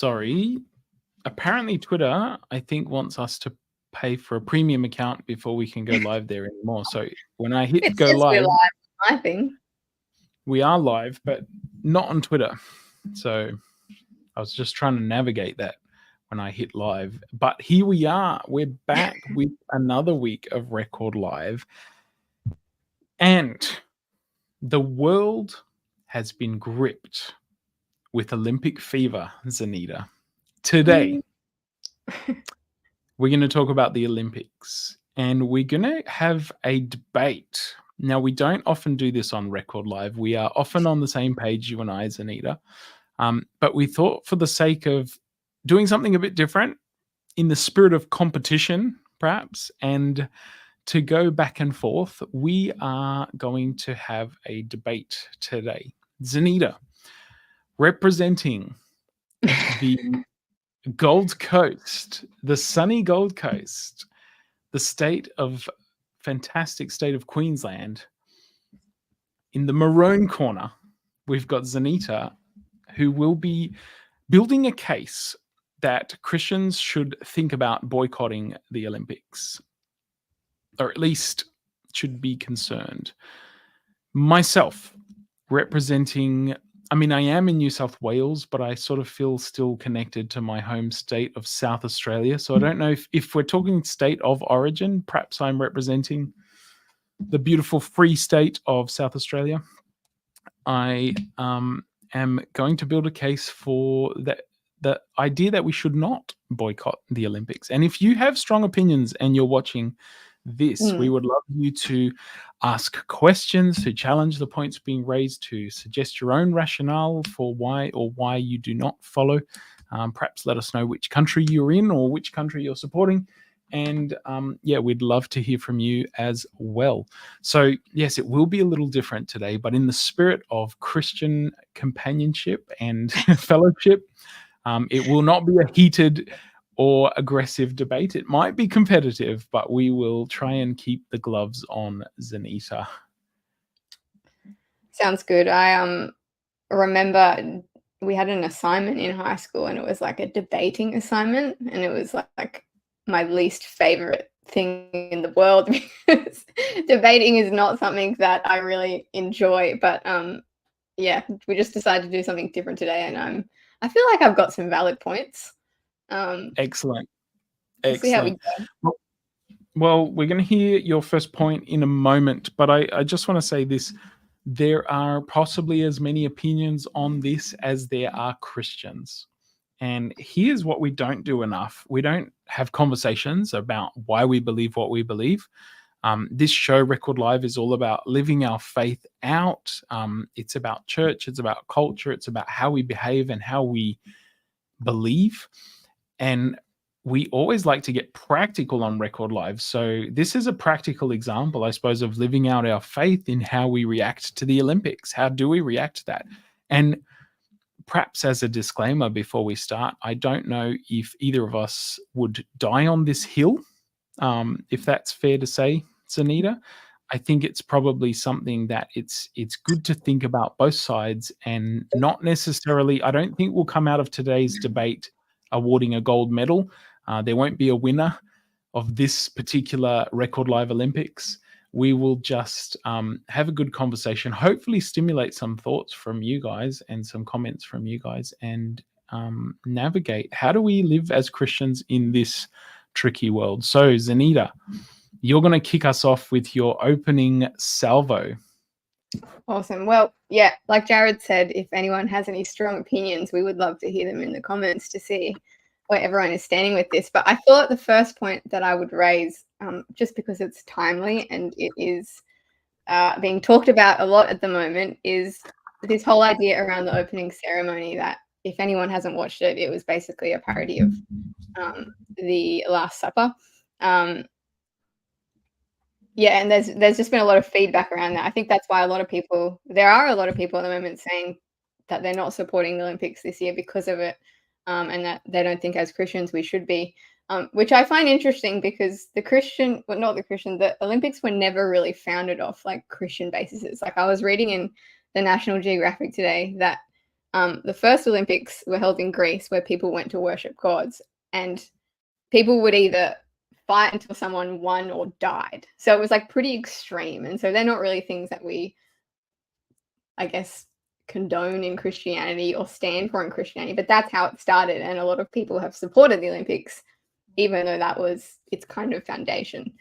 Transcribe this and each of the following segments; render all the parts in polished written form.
sorry. Apparently Twitter, I think, wants us to pay for a premium account before we can go live there anymore. So when I hit It go says we're live, live, I think. we are live, but not on Twitter. So I was just trying to navigate that when I hit live. But here we are. We're back with another week of Record Live. And the world has been gripped with Olympic fever, Zanita. Today, we're going to talk about the Olympics, and we're going to have a debate. Now, we don't often do this on Record Live. We are often on the same page, you and I, Zanita. But we thought, for the sake of doing something a bit different, in the spirit of competition, perhaps, and to go back and forth, we are going to have a debate today. Zanita, representing the Gold Coast, the sunny Gold Coast, the fantastic state of Queensland. In the maroon corner, we've got Zanita, who will be building a case that Christians should think about boycotting the Olympics, or at least should be concerned. Myself, representing, I mean, I am in New South Wales, but I sort of feel still connected to my home state of South Australia. So I don't know if we're talking state of origin, perhaps I'm representing the beautiful free state of South Australia. I am going to build a case for the idea that we should not boycott the Olympics. And if you have strong opinions and you're watching this, we would love you to ask questions, to challenge the points being raised, to suggest your own rationale for why you do not follow. Perhaps let us know which country you're in or which country you're supporting. And we'd love to hear from you as well. So yes, it will be a little different today, but in the spirit of Christian companionship and fellowship, it will not be a heated or aggressive debate. It might be competitive, but we will try and keep the gloves on, Zanita. Sounds good. I remember we had an assignment in high school, and it was like a debating assignment, and it was like my least favorite thing in the world because debating is not something that I really enjoy. But we just decided to do something different today, and I feel like I've got some valid points. Excellent. See how we go. Well, we're going to hear your first point in a moment, but I just want to say this. There are possibly as many opinions on this as there are Christians. And here's what we don't do enough. We don't have conversations about why we believe what we believe. This show, Record Live, is all about living our faith out. It's about church. It's about culture. It's about how we behave and how we believe. And we always like to get practical on Record Live. So this is a practical example, I suppose, of living out our faith in how we react to the Olympics. How do we react to that? And perhaps as a disclaimer before we start, I don't know if either of us would die on this hill, if that's fair to say, Zanita. I think it's probably something that it's good to think about both sides, and not necessarily, I don't think we'll come out of today's debate awarding a gold medal. There won't be a winner of this particular Record Live Olympics. We will just have a good conversation, hopefully stimulate some thoughts from you guys and some comments from you guys, and navigate. How do we live as Christians in this tricky world? So, Zanita, you're going to kick us off with your opening salvo. Awesome. Well, yeah, like Jared said, if anyone has any strong opinions, we would love to hear them in the comments to see where everyone is standing with this. But I thought the first point that I would raise, just because it's timely and it is being talked about a lot at the moment, is this whole idea around the opening ceremony that, if anyone hasn't watched it, it was basically a parody of the Last Supper. And there's just been a lot of feedback around that. I think that's why there are a lot of people at the moment saying that they're not supporting the Olympics this year because of it, and that they don't think as Christians we should be, which I find interesting, because the Olympics were never really founded off like Christian bases. Like, I was reading in the National Geographic today that the first Olympics were held in Greece, where people went to worship gods, and people would either fight until someone won or died. So it was like pretty extreme. And so they're not really things that we, I guess, condone in Christianity or stand for in Christianity, but that's how it started. And a lot of people have supported the Olympics, even though that was its kind of foundation.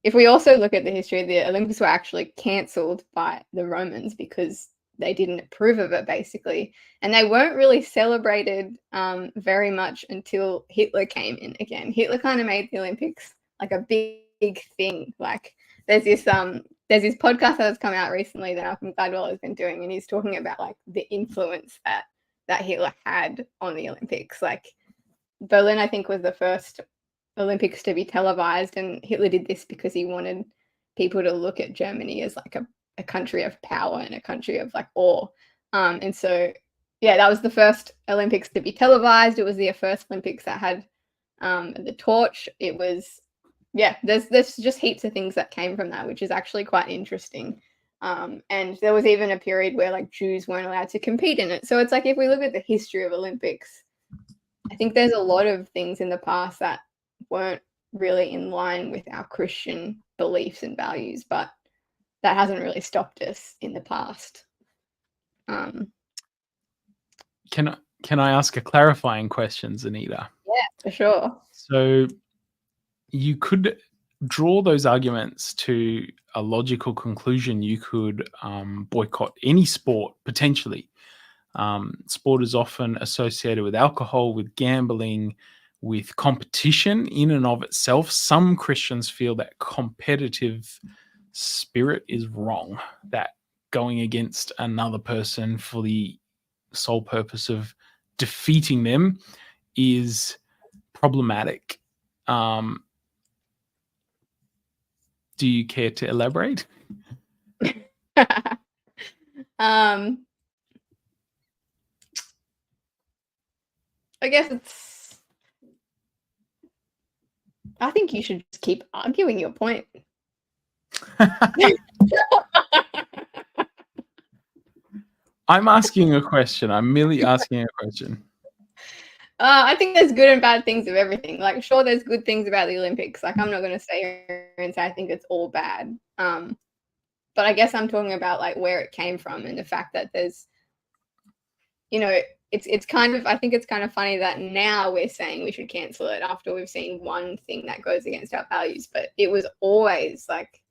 If we also look at the history, the Olympics were actually cancelled by the Romans because they didn't approve of it, basically. And they weren't really celebrated very much until Hitler came in again. Hitler kind of made the Olympics like a big thing. Like there's this podcast that's come out recently that Malcolm Gladwell has been doing, and he's talking about like the influence that Hitler had on the Olympics. Like Berlin, I think, was the first Olympics to be televised, and Hitler did this because he wanted people to look at Germany as like a country of power and a country of like awe. And so, yeah, that was the first Olympics to be televised. It was the first Olympics that had the torch. It was, yeah, there's just heaps of things that came from that, which is actually quite interesting. And there was even a period where like Jews weren't allowed to compete in it. So it's like, if we look at the history of Olympics, I think there's a lot of things in the past that weren't really in line with our Christian beliefs and values, but that hasn't really stopped us in the past. Can I ask a clarifying question, Zanita? Yeah, for sure. So you could draw those arguments to a logical conclusion. You could boycott any sport, potentially. Sport is often associated with alcohol, with gambling, with competition in and of itself. Some Christians feel that competitive spirit is wrong, that going against another person for the sole purpose of defeating them is problematic. Do you care to elaborate? I guess I think you should just keep arguing your point. I'm asking a question. I'm merely asking a question. I think there's good and bad things of everything. Like, sure, there's good things about the Olympics. Like, I'm not going to stay here and say I think it's all bad. But I guess I'm talking about like where it came from and the fact that there's, you know, it's kind of, I think it's kind of funny that now we're saying we should cancel it after we've seen one thing that goes against our values. But it was always like,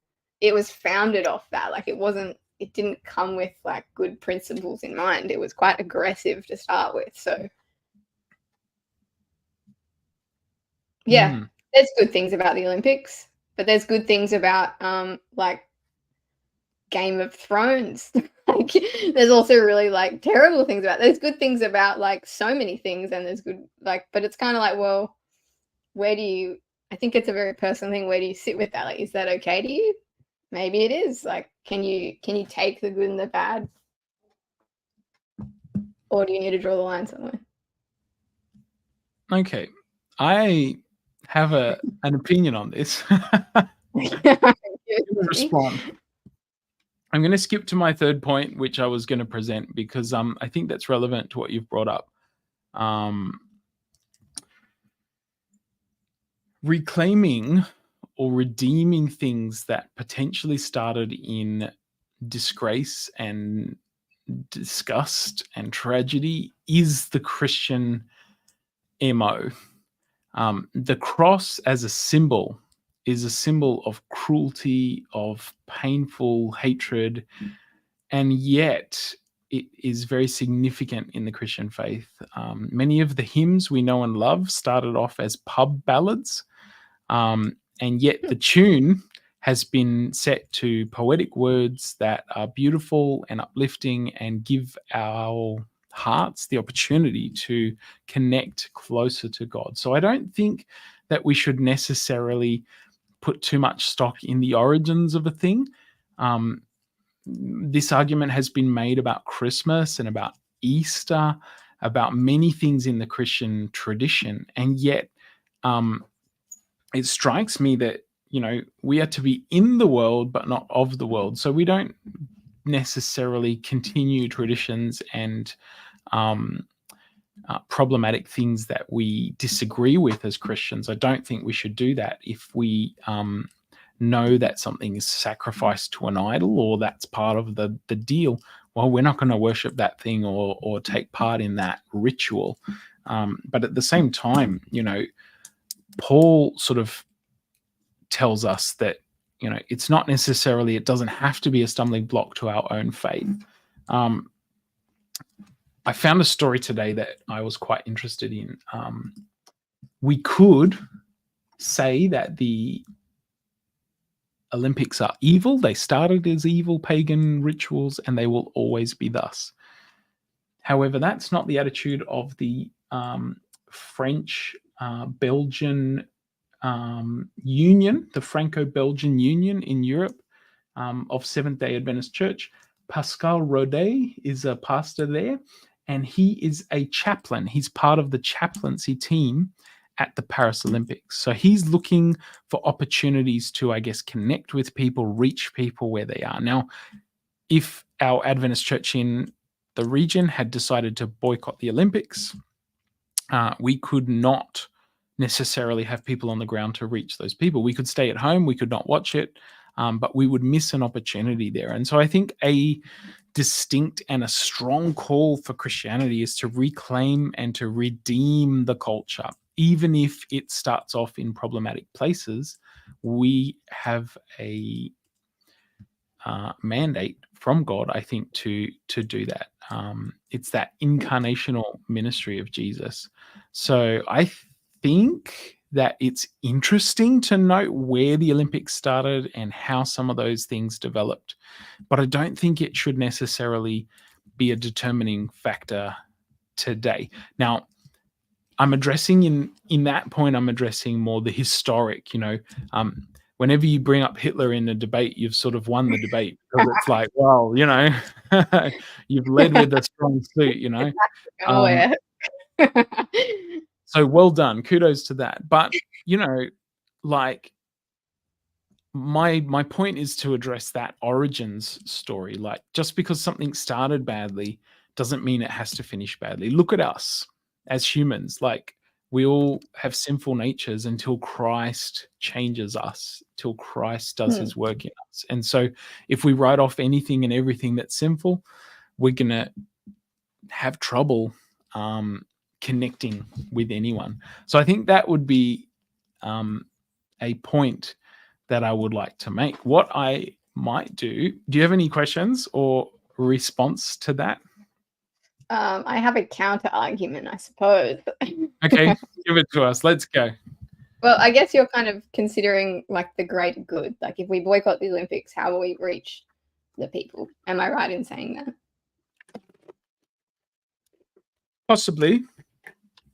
it was founded off that. Like, it didn't come with like good principles in mind. It was quite aggressive to start with. So yeah, there's good things about the Olympics, but there's good things about like Game of Thrones. Like, there's also really like terrible things about it. There's good things about like so many things, and there's good like, but it's kind of like, well, where do you, I think it's a very personal thing. Where do you sit with that? Like, is that okay to you? Maybe it is. Like, can you take the good and the bad, or do you need to draw the line somewhere? Okay, I have an opinion on this. Respond. I'm going to skip to my third point, which I was going to present, because I think that's relevant to what you've brought up. Reclaiming or redeeming things that potentially started in disgrace and disgust and tragedy is the Christian MO. The cross as a symbol is a symbol of cruelty, of painful hatred, and yet it is very significant in the Christian faith. Many of the hymns we know and love started off as pub ballads, and yet the tune has been set to poetic words that are beautiful and uplifting and give our hearts the opportunity to connect closer to God. So I don't think that we should necessarily put too much stock in the origins of a thing. This argument has been made about Christmas and about Easter, about many things in the Christian tradition, and yet it strikes me that, you know, we are to be in the world but not of the world. So we don't necessarily continue traditions and problematic things that we disagree with as Christians. I don't think we should do that if we know that something is sacrificed to an idol, or that's part of the deal. Well, we're not going to worship that thing or take part in that ritual. But at the same time, Paul sort of tells us that, it's not necessarily, it doesn't have to be a stumbling block to our own faith. I found a story today that I was quite interested in. We could say that the Olympics are evil. They started as evil pagan rituals, and they will always be thus. However, that's not the attitude of the French-Belgian Union, the Franco-Belgian Union in Europe of Seventh-day Adventist Church. Pascal Rodet is a pastor there, and he is a chaplain. He's part of the chaplaincy team at the Paris Olympics. So he's looking for opportunities to, I guess, connect with people, reach people where they are. Now, if our Adventist church in the region had decided to boycott the Olympics, we could not necessarily have people on the ground to reach those people. We could stay at home, we could not watch it, but we would miss an opportunity there. And so I think a distinct and a strong call for Christianity is to reclaim and to redeem the culture. Even if it starts off in problematic places, we have a mandate from God, I think, to do that. It's that incarnational ministry of Jesus. So I think that it's interesting to note where the Olympics started and how some of those things developed. But I don't think it should necessarily be a determining factor today. Now, I'm addressing in that point, I'm addressing more the historic, whenever you bring up Hitler in a debate, you've sort of won the debate, because it's like, well, you've led with a strong suit, So well done. Kudos to that. But, like, my point is to address that origins story. Like, just because something started badly doesn't mean it has to finish badly. Look at us as humans. Like, we all have sinful natures until Christ changes us, till Christ does his work in us. And so if we write off anything and everything that's sinful, we're going to have trouble connecting with anyone. So I think that would be a point that I would like to make. What I might do you have any questions or response to that? I have a counter argument, I suppose. Okay, give it to us. Let's go. Well, I guess you're kind of considering like the greater good. Like, if we boycott the Olympics, how will we reach the people? Am I right in saying that? Possibly.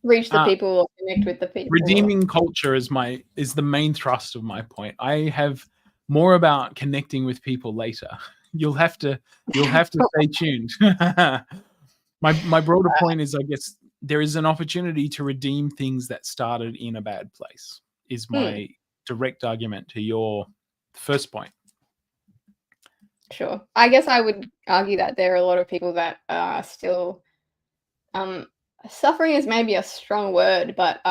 Reach the people or connect with the people. Redeeming culture is the main thrust of my point. I have more about connecting with people later. You'll have to stay tuned. My broader point is, I guess, there is an opportunity to redeem things that started in a bad place, is my direct argument to your first point. Sure. I guess I would argue that there are a lot of people that are still suffering is maybe a strong word, but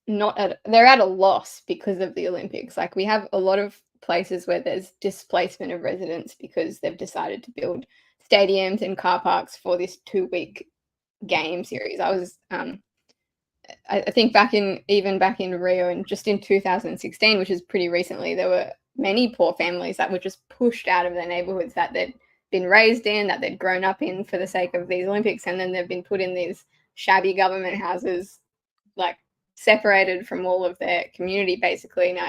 they're at a loss because of the Olympics. Like, we have a lot of places where there's displacement of residents because they've decided to build stadiums and car parks for this 2-week game series. I was I think back in Rio, and just in 2016, which is pretty recently, there were many poor families that were just pushed out of their neighborhoods that they'd been raised in, that they'd grown up in for the sake of these Olympics, and then they've been put in these shabby government houses, like separated from all of their community. Basically, now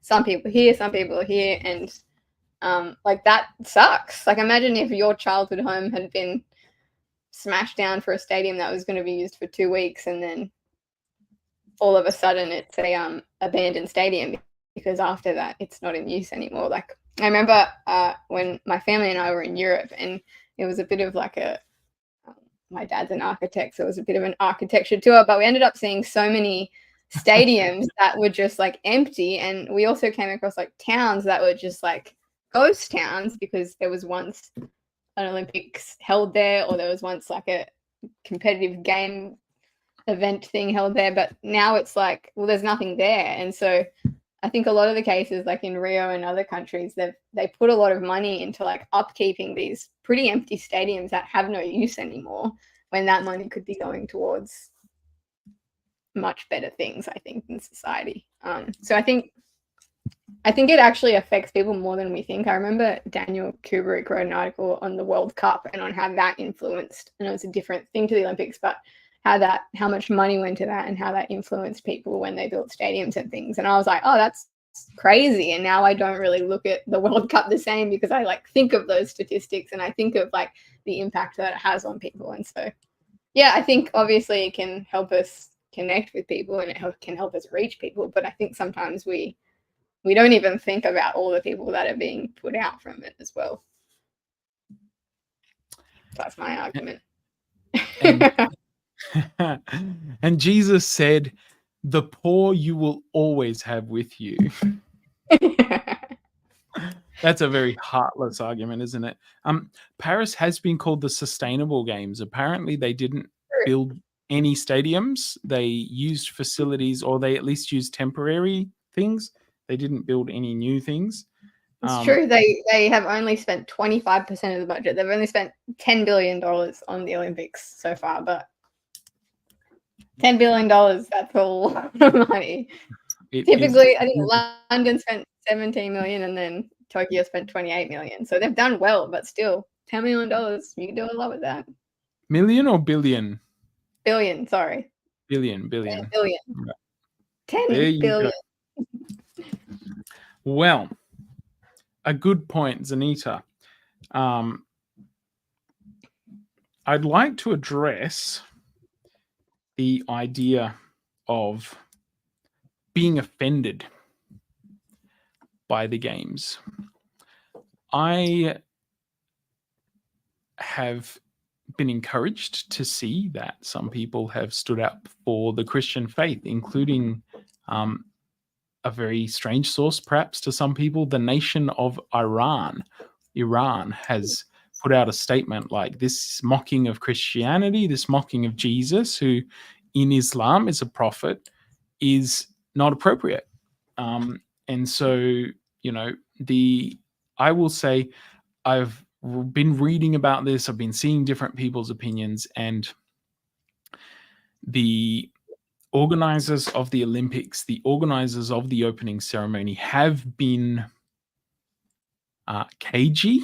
some people here, and like, that sucks. Like, imagine if your childhood home had been smashed down for a stadium that was going to be used for 2 weeks, and then all of a sudden it's a abandoned stadium because after that it's not in use anymore. Like, I remember when my family and I were in Europe, and it was a bit of like my dad's an architect, so it was a bit of an architecture tour, but we ended up seeing so many stadiums that were just like empty. And we also came across like towns that were just like ghost towns because there was once an Olympics held there, or there was once like a competitive game event thing held there, but now it's like, well, there's nothing there. And so I think a lot of the cases, like in Rio and other countries, they put a lot of money into like upkeeping these pretty empty stadiums that have no use anymore, when that money could be going towards much better things, I think, in society. So I think it actually affects people more than we think. I remember Daniel Kubrick wrote an article on the World Cup and on how that influenced, and it was a different thing to the Olympics, but how much money went to that and how that influenced people when they built stadiums and things. And I was like, oh, that's crazy. And now I don't really look at the World Cup the same, because I like think of those statistics and I think of like the impact that it has on people. And so, yeah, I think obviously it can help us connect with people and it can help us reach people. But I think sometimes we don't even think about all the people that are being put out from it as well. That's my argument. And Jesus said, the poor you will always have with you. That's a very heartless argument, isn't it? Paris has been called the Sustainable Games. Apparently they didn't build any stadiums. They used facilities, or they at least used temporary things. They didn't build any new things. It's true. They have only spent 25% of the budget. They've only spent $10 billion on the Olympics so far, but $10 billion, that's a lot of money. Typically, I think London spent 17 million and then Tokyo spent 28 million. So they've done well, but still, $10 million, you can do a lot with that. Million or billion? Billion, sorry. Billion. 10 billion. 10 billion. Well, a good point, Zanita. I'd like to address the idea of being offended by the games. I have been encouraged to see that some people have stood up for the Christian faith, including a very strange source, perhaps to some people, the nation of Iran. Iran has put out a statement like, this mocking of Christianity, this mocking of Jesus, who in Islam is a prophet, is not appropriate. And so, I will say, I've been reading about this, I've been seeing different people's opinions, and the organizers of the Olympics, the organizers of the opening ceremony have been cagey.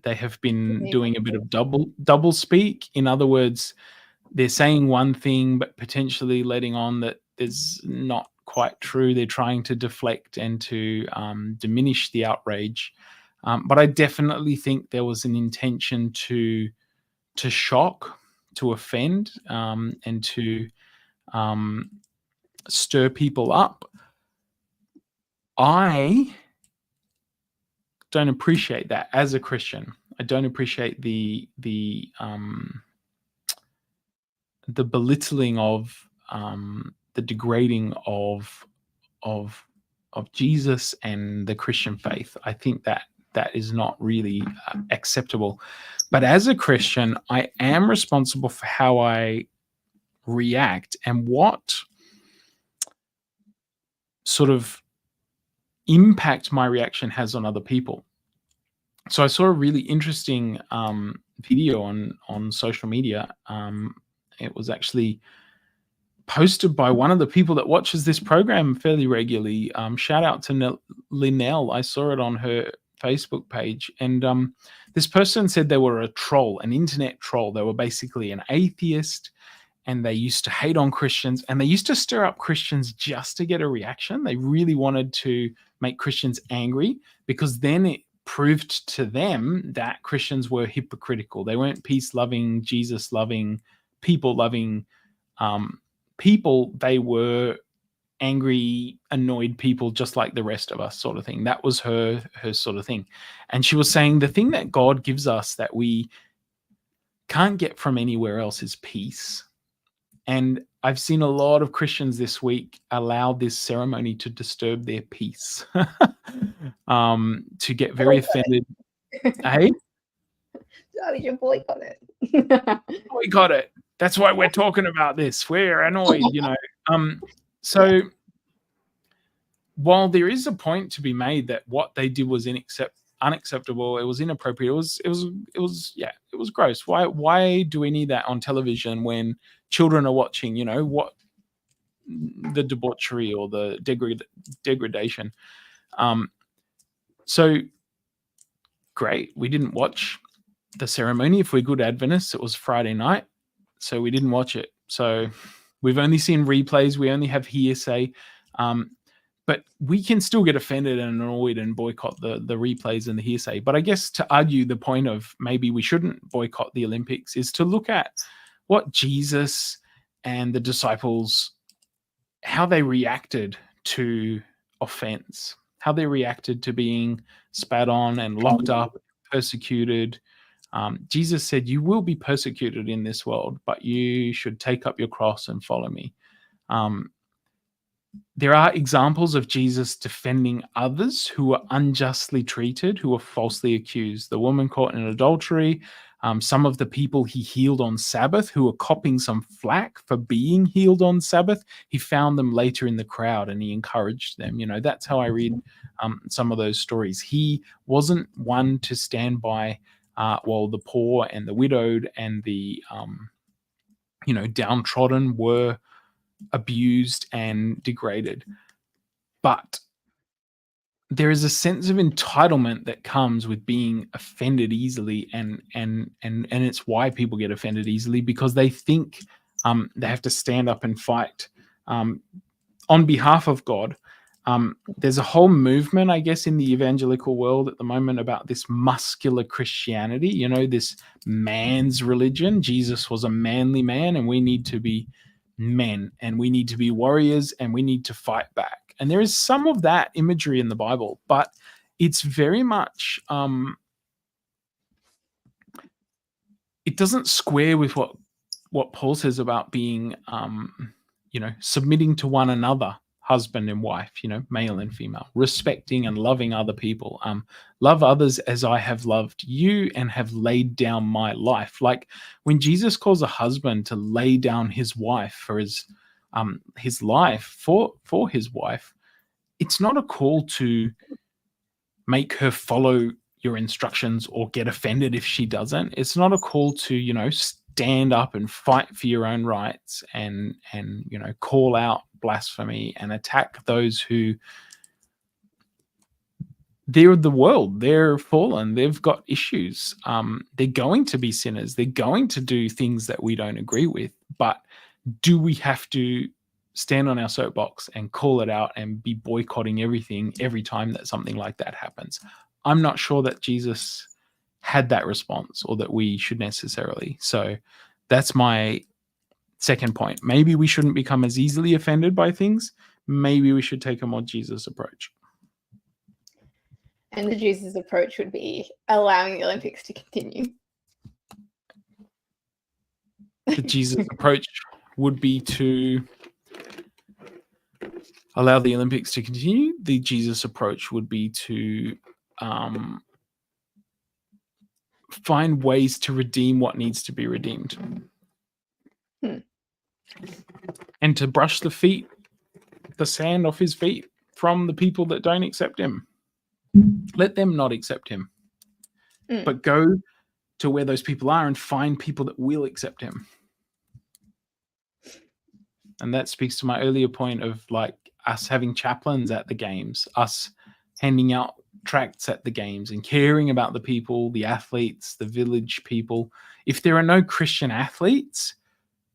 They have been doing a bit of double speak. In other words, they're saying one thing, but potentially letting on that is not quite true. They're trying to deflect and to diminish the outrage. But I definitely think there was an intention to shock, to offend, and to stir people up. I don't appreciate that as a Christian. I don't appreciate the belittling of, the degrading of Jesus and the Christian faith. I think that is not really acceptable. But as a Christian, I am responsible for how I react and what sort of impact my reaction has on other people. So I saw a really interesting video on social media. It was actually posted by one of the people that watches this program fairly regularly. Shout out to Linnell. I saw it on her Facebook page. And this person said they were a troll, an internet troll. They were basically an atheist, and they used to hate on Christians, and they used to stir up Christians just to get a reaction. They really wanted to make Christians angry, because then it proved to them that Christians were hypocritical. They weren't peace-loving, Jesus-loving, people-loving people. They were angry, annoyed people just like the rest of us, sort of thing. That was her sort of thing. And she was saying the thing that God gives us that we can't get from anywhere else is peace. And I've seen a lot of Christians this week allow this ceremony to disturb their peace, to get very offended. Hey? Charlie should boycott it. Boycott it. That's why we're talking about this. We're annoyed, So while there is a point to be made that what they did was unacceptable, it was inappropriate, it was gross. Why do we need that on television when children are watching, what the debauchery or the degradation? So great, we didn't watch the ceremony. If we're good Adventists, it was Friday night, so we didn't watch it. So we've only seen replays, we only have hearsay, but we can still get offended and annoyed and boycott the replays and the hearsay. But I guess to argue the point of maybe we shouldn't boycott the Olympics is to look at what Jesus and the disciples, how they reacted to offense, how they reacted to being spat on and locked up, persecuted. Jesus said, you will be persecuted in this world, but you should take up your cross and follow me. There are examples of Jesus defending others who were unjustly treated, who were falsely accused. The woman caught in adultery, some of the people he healed on Sabbath who were copping some flack for being healed on Sabbath. He found them later in the crowd and he encouraged them. That's how I read some of those stories. He wasn't one to stand by while the poor and the widowed and the downtrodden were abused and degraded. But there is a sense of entitlement that comes with being offended easily, and it's why people get offended easily, because they think they have to stand up and fight on behalf of God. There's a whole movement, I guess, in the evangelical world at the moment about this muscular Christianity, this man's religion. Jesus was a manly man, and we need to be men, and we need to be warriors, and we need to fight back. And there is some of that imagery in the Bible, but it's very much it doesn't square with what Paul says about being submitting to one another, husband and wife, male and female, respecting and loving other people. Love others as I have loved you and have laid down my life. Like when Jesus calls a husband to lay down his wife for his life for his wife, it's not a call to make her follow your instructions or get offended if she doesn't. It's not a call to, stand up and fight for your own rights and call out blasphemy and attack those who they're the world, they're fallen, they've got issues. They're going to be sinners. They're going to do things that we don't agree with. But do we have to stand on our soapbox and call it out and be boycotting everything every time that something like that happens? I'm not sure that Jesus had that response, or that we should necessarily. So that's my second point. Maybe we shouldn't become as easily offended by things. Maybe we should take a more Jesus approach. And the Jesus approach would be allowing the Olympics to continue. The Jesus approach would be to allow the Olympics to continue. The Jesus approach would be to find ways to redeem what needs to be redeemed. And to brush the sand off his feet from the people that don't accept him. Let them not accept him. But go to where those people are and find people that will accept him. And that speaks to my earlier point of like us having chaplains at the games, us handing out tracts at the games and caring about the people, the athletes, the village people. If there are no Christian athletes,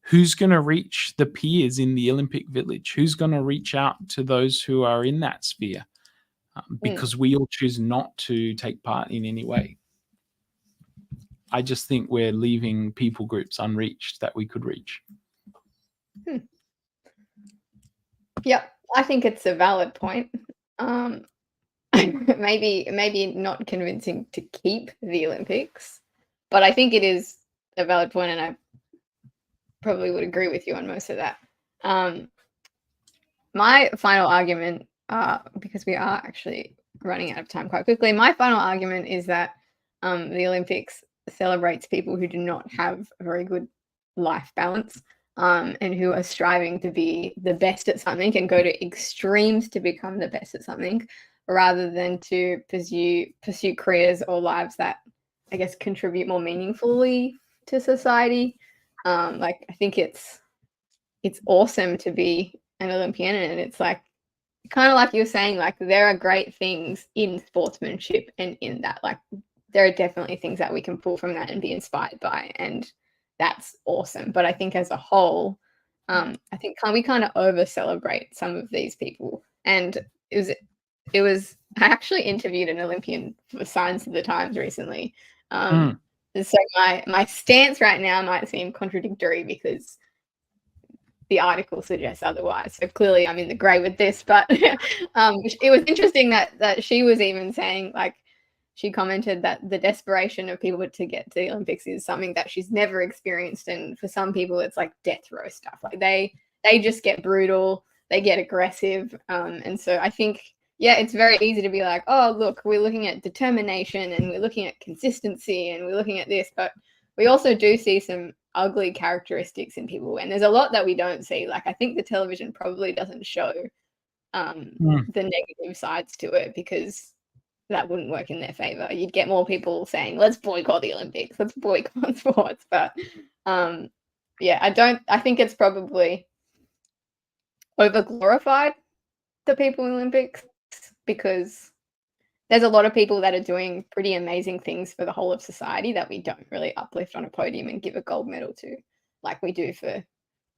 who's going to reach the peers in the Olympic Village? Who's going to reach out to those who are in that sphere? Because we all choose not to take part in any way. I just think we're leaving people groups unreached that we could reach. Yep, I think it's a valid point. Maybe not convincing to keep the Olympics, but I think it is a valid point, and I probably would agree with you on most of that. My final argument, because we are actually running out of time quite quickly, my final argument is that the Olympics celebrates people who do not have a very good life balance, and who are striving to be the best at something and go to extremes to become the best at something, rather than to pursue careers or lives that, I guess, contribute more meaningfully to society. Like, I think it's awesome to be an Olympian, and it's like, kind of like you were saying, like, there are great things in sportsmanship and in that, like, there are definitely things that we can pull from that and be inspired by, and that's awesome. But I think as a whole, I think we kind of over celebrate some of these people. And it was I actually interviewed an Olympian for Science of the Times recently. So my stance right now might seem contradictory because the article suggests otherwise. So clearly I'm in the grey with this, but it was interesting that she was even saying, like, she commented that the desperation of people to get to the Olympics is something that she's never experienced. And for some people, it's like death row stuff. Like they just get brutal, they get aggressive. And so I think, yeah, it's very easy to be like, oh, look, we're looking at determination and we're looking at consistency and we're looking at this, but we also do see some ugly characteristics in people. And there's a lot that we don't see. Like, I think the television probably doesn't show the negative sides to it, because that wouldn't work in their favor. You'd get more people saying, let's boycott the Olympics, let's boycott sports. But yeah, I think it's probably over glorified, the people in the Olympics, because there's a lot of people that are doing pretty amazing things for the whole of society that we don't really uplift on a podium and give a gold medal to, like we do for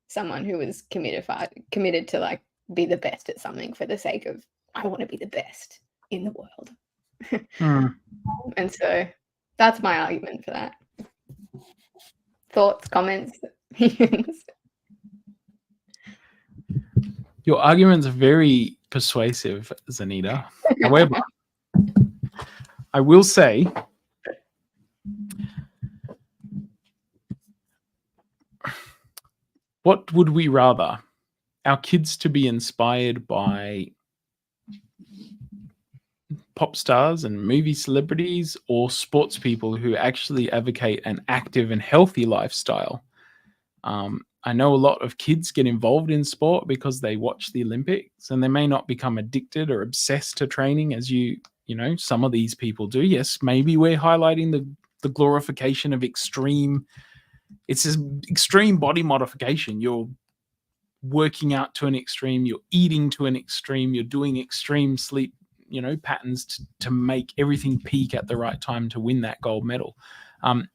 someone who was committed to, like, be the best at something for the sake of, I want to be the best in the world. And so that's my argument for that. Thoughts, comments, opinions? Your arguments are very persuasive, Zanita. However, I will say, what would we rather? Our kids to be inspired by pop stars and movie celebrities, or sports people who actually advocate an active and healthy lifestyle? I know a lot of kids get involved in sport because they watch the Olympics, and they may not become addicted or obsessed to training as you know, some of these people do. Yes, maybe we're highlighting the glorification of extreme. It's an extreme body modification. You're working out to an extreme, you're eating to an extreme, you're doing extreme sleep, patterns to make everything peak at the right time to win that gold medal.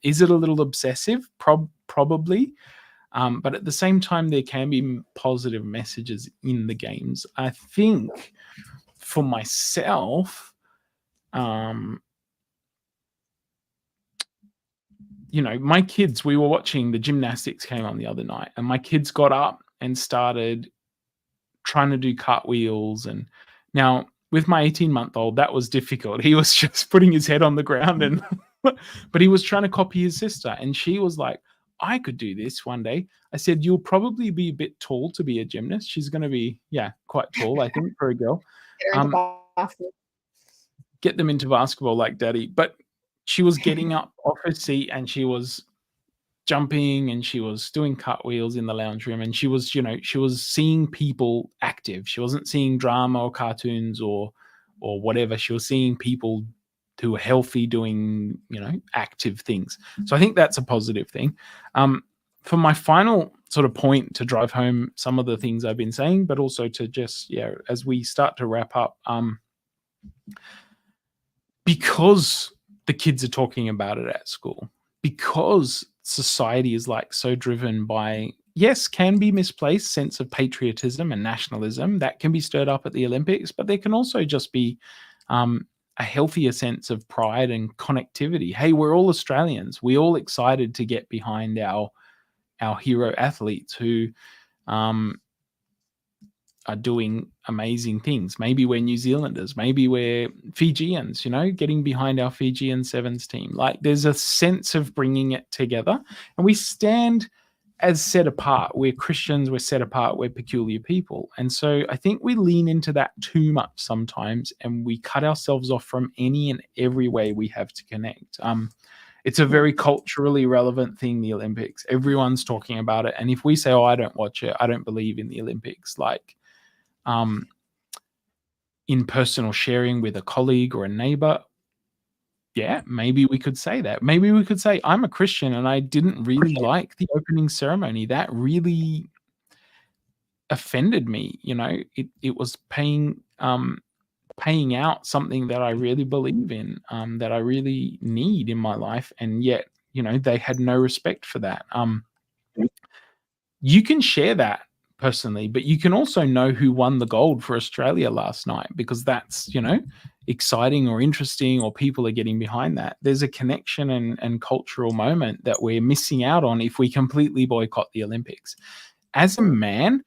Is it a little obsessive? Probably. But at the same time, there can be positive messages in the games. I think for myself, my kids, we were watching the gymnastics came on the other night, and my kids got up and started trying to do cartwheels. And now with my 18-month-old, that was difficult. He was just putting his head on the ground, and but he was trying to copy his sister, and she was like, I could do this one day. I said, you'll probably be a bit tall to be a gymnast. She's going to be, quite tall, I think, for a girl. Get them into basketball like daddy. But she was getting up off her seat, and she was jumping, and she was doing cartwheels in the lounge room. And she was, she was seeing people active. She wasn't seeing drama or cartoons or whatever. She was seeing people who are healthy doing, active things. So I think that's a positive thing. For my final sort of point to drive home some of the things I've been saying, but also to just, as we start to wrap up, because the kids are talking about it at school, because society is like so driven by, yes, can be misplaced sense of patriotism and nationalism that can be stirred up at the Olympics, but there can also just be a healthier sense of pride and connectivity. Hey, we're all Australians. We're all excited to get behind our hero athletes who are doing amazing things. Maybe we're New Zealanders. Maybe we're Fijians, getting behind our Fijian Sevens team. Like, there's a sense of bringing it together, and we stand as set apart. We're Christians, we're set apart, we're peculiar people. And so I think we lean into that too much sometimes, and we cut ourselves off from any and every way we have to connect. It's a very culturally relevant thing, the Olympics. Everyone's talking about it. And if we say, oh, I don't watch it, I don't believe in the Olympics, like in personal sharing with a colleague or a neighbor, yeah, maybe we could say that. Maybe we could say, I'm a Christian and I didn't really like the opening ceremony. That really offended me. It was paying out something that I really believe in, that I really need in my life, and yet they had no respect for that. You can share that personally, but you can also know who won the gold for Australia last night, because that's exciting or interesting, or people are getting behind that. There's a connection and cultural moment that we're missing out on if we completely boycott the Olympics. As a man,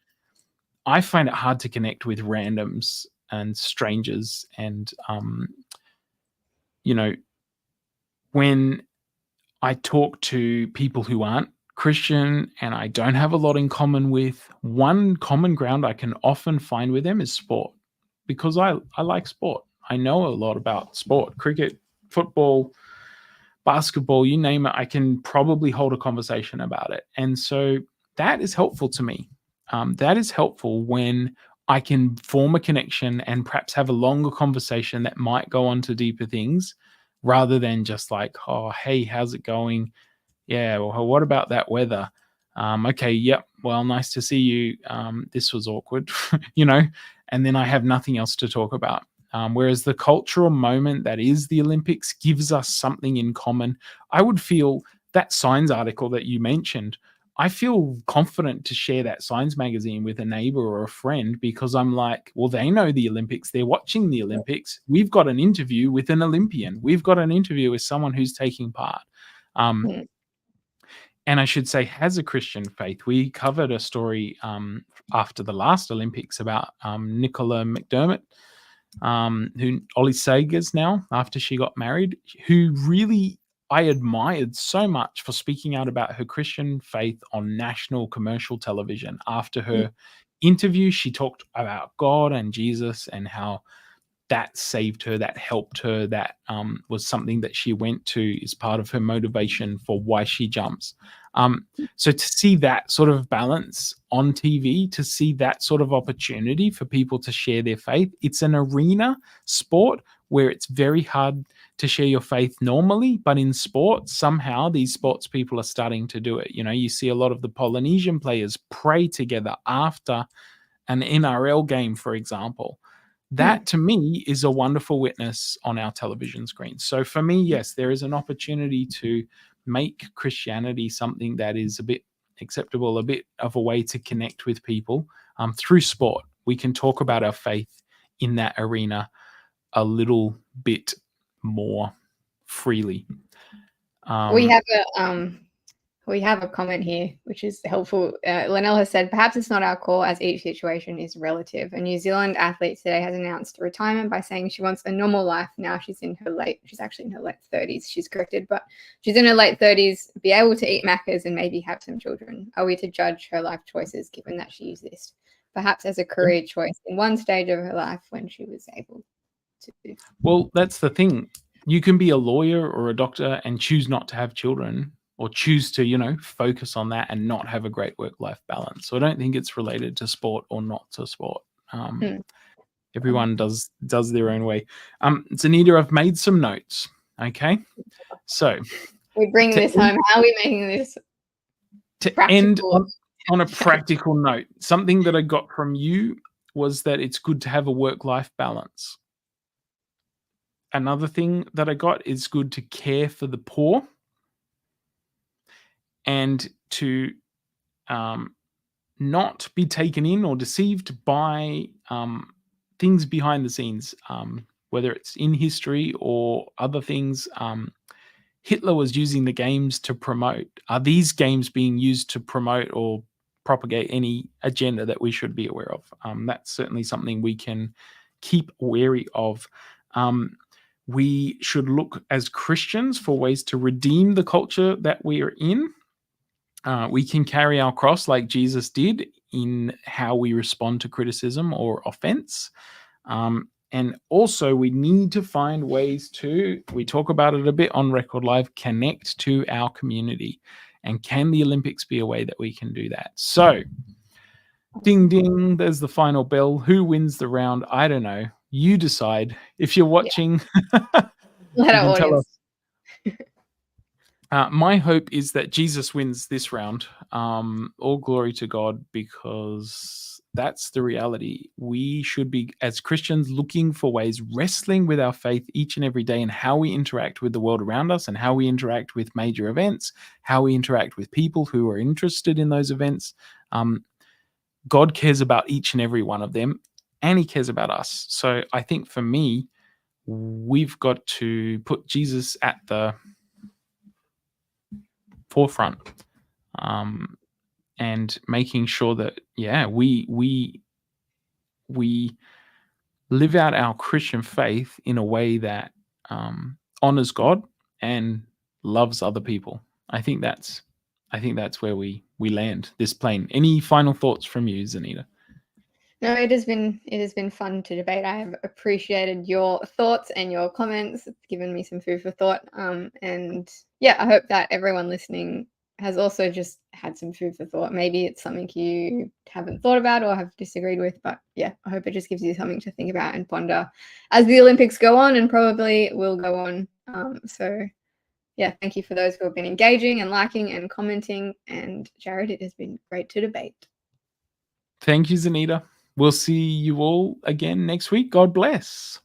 I find it hard to connect with randoms and strangers, and when I talk to people who aren't Christian and I don't have a lot in common with, one common ground I can often find with them is sport, because I like sport. I know a lot about sport, cricket, football, basketball, you name it. I can probably hold a conversation about it. And so that is helpful to me. That is helpful when I can form a connection and perhaps have a longer conversation that might go on to deeper things, rather than just like, oh, hey, how's it going? Yeah, well, what about that weather? Okay, yep, well, nice to see you. This was awkward, and then I have nothing else to talk about. Whereas the cultural moment that is the Olympics gives us something in common. I would feel that Science article that you mentioned, I feel confident to share that Science magazine with a neighbor or a friend, because I'm like, well, they know the Olympics. They're watching the Olympics. We've got an interview with an Olympian. We've got an interview with someone who's taking part. And I should say, has a Christian faith. We covered a story after the last Olympics about Nicola McDermott, who Ollie Sagers now, after she got married, who really I admired so much for speaking out about her Christian faith on national commercial television. After her interview, she talked about God and Jesus and how that saved her, that helped her, that was something that she went to as part of her motivation for why she jumps. So to see that sort of balance on TV, to see that sort of opportunity for people to share their faith, it's an arena sport where it's very hard to share your faith normally, but in sport, somehow these sports people are starting to do it. You see a lot of the Polynesian players pray together after an NRL game, for example. That to me is a wonderful witness on our television screen. So for me, yes, there is an opportunity to make Christianity something that is a bit acceptable, a bit of a way to connect with people through sport. We can talk about our faith in that arena a little bit more freely. We have a comment here, which is helpful. Linnell has said, perhaps it's not our call, as each situation is relative. A New Zealand athlete today has announced retirement by saying she wants a normal life. Now she's actually in her late 30s. She's corrected, but she's in her late 30s, be able to eat macas and maybe have some children. Are we to judge her life choices given that she used this perhaps as a career choice in one stage of her life when she was able to? Well, that's the thing. You can be a lawyer or a doctor and choose not to have children, or choose to, focus on that and not have a great work-life balance. So I don't think it's related to sport or not to sport. Everyone does their own way. Zanita, I've made some notes. Okay, so we bring this home. How are we making this to practical? End on a practical note? Something that I got from you was that it's good to have a work-life balance. Another thing that I got is good to care for the poor, and to not be taken in or deceived by things behind the scenes, whether it's in history or other things. Hitler was using the games to promote. Are these games being used to promote or propagate any agenda that we should be aware of? That's certainly something we can keep wary of. We should look as Christians for ways to redeem the culture that we are in. We can carry our cross like Jesus did in how we respond to criticism or offense. And also we need to find ways to, we talk about it a bit on Record Live, connect to our community. And can the Olympics be a way that we can do that? So ding, ding, there's the final bell. Who wins the round? I don't know. You decide. If you're watching, you Let our can tell us. audience. My hope is that Jesus wins this round. All glory to God, because that's the reality. We should be, as Christians, looking for ways, wrestling with our faith each and every day, and how we interact with the world around us, and how we interact with major events, how we interact with people who are interested in those events. God cares about each and every one of them, and he cares about us. So I think for me, we've got to put Jesus at the forefront, and making sure that we live out our Christian faith in a way that honors God and loves other people. I think that's where we land this plane. Any final thoughts from you, Zanita? No, it has been fun to debate. I have appreciated your thoughts and your comments. It's given me some food for thought. And yeah, I hope that everyone listening has also just had some food for thought. Maybe it's something you haven't thought about or have disagreed with, but yeah, I hope it just gives you something to think about and ponder as the Olympics go on, and probably will go on. So yeah, thank you for those who have been engaging and liking and commenting. And Jared, it has been great to debate. Thank you, Zanita. We'll see you all again next week. God bless.